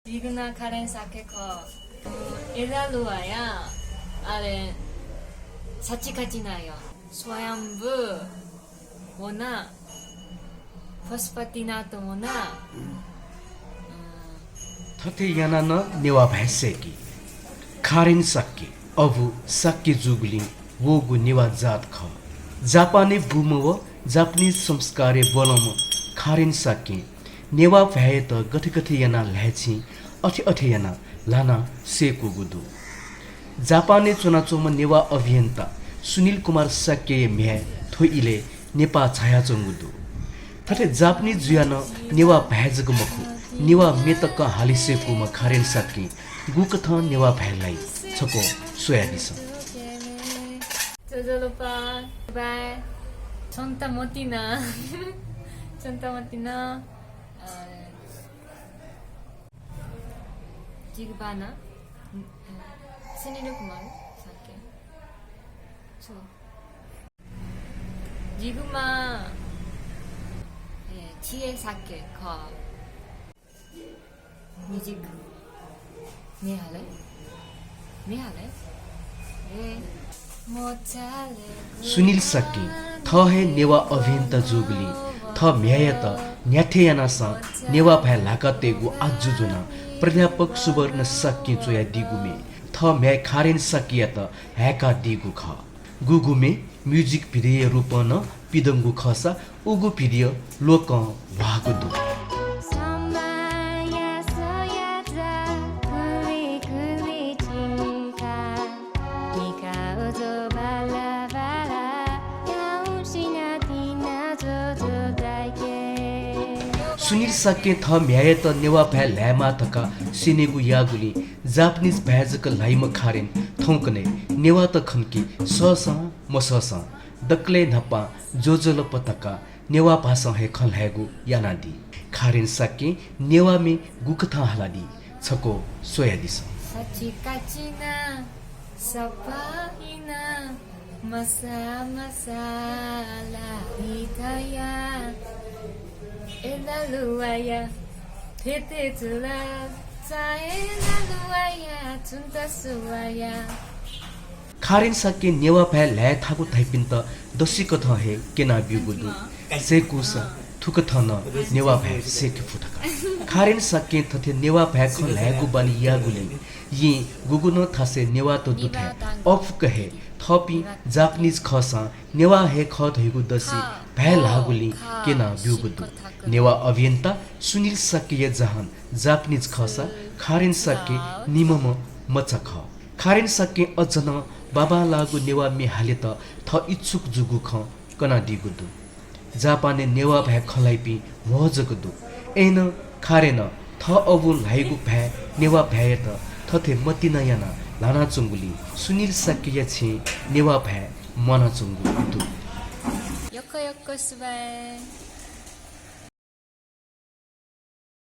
Digna karen sake ko edaluaya ale sachikachinayo swayambhu mona Pashupatinath मोना थथे याना न नेवा भैसेकी खारिन सक्के अबु सक्के जुगली वोगु नेवा जात ख जापानी बुम व जापानीज संस्कारे बोलम खारिन सक्के नेवा भए त गथे गथे याना लहछि अठे याना लाना सेको गुदु जापानी चुनाचोमा नेवा अभियन्ता सुनिल कुमार सक्के म्या थोइले नेपा छाया चंगुदु थटे जापानीज जुयान नेवा भैजग मखु नेवा मेतक हालिसेको म खारेन सक्के गुकथ नेवा भैलाई छको सोयादिस जोजोलोपा बाय चन्ता मतिना जिगबाना सुनिल कुमार सक्के छु जिगमा 지혜 사케 거 뮤직 네할래 सुनिल सक्के थहे नेवा अभियन्ता जुगली थ म्यायत न्याथेयानास नेवा भए लाकतेगु आजुजुना प्राध्यापक सुवर्ण सक्के चोया दिगुमे थ म्याय खारेन सक्कियत हैका दिगु ख गुगुमे म्युजिक भिडियो रूपन पिदंगु खसा उगु भिडियो लोक वागुदु सुनिल सक्के थ म्याय त नेवा भ्या ल्यामा थका सिनेगु यागुली जापानीज भ्याजक लाइम खारेन थौकने नेवा त खन्की सस मसस दक्ले नपा जोजोल पतका नेवा भाषा हे खलहेगु यानादी खारेन सक्के नेवा मे गुकथा हलादी छको सोयादिस सची काचिना सपाहिना मसाला हिताया एलालुवाया फेते चुला चाएलालुवाया चुन्ता सुवाया खारेन सक्के नेवा भ्या ल्या थागु थाइपिन त दसी कथ हे केना बिगुदु सेकुस थुक थन नेवा भ्या सेक फुटका खारेन सक्के थथे नेवा भ्या ख ल्यागु बानी यागुले यी गुगुन थासे नेवा त दुथे अफ कहे थपी जापानीज खसा नेवा हे ख धैगु दसी भ्या लागुली केना बिगुदु नेवा अभियन्ता सुनिल सक्के जहान जापानीज खसा खारेन सक्के निमम मचख खारेन सक्के अझन बाबा लागु नेवा मे हाले त थ इच्छुक जुगु ख कना दिगुदु जापाने नेवा भ्या खलाइपी भजगुदु एन खारेन थ अबु लाइगु भ्या नेवा भ्या त थथे मतिना याना लाना चुंगुली सुनिल सक्के छि नेवा भ्या मना चुंगु दु यक्क यक्क सुबाय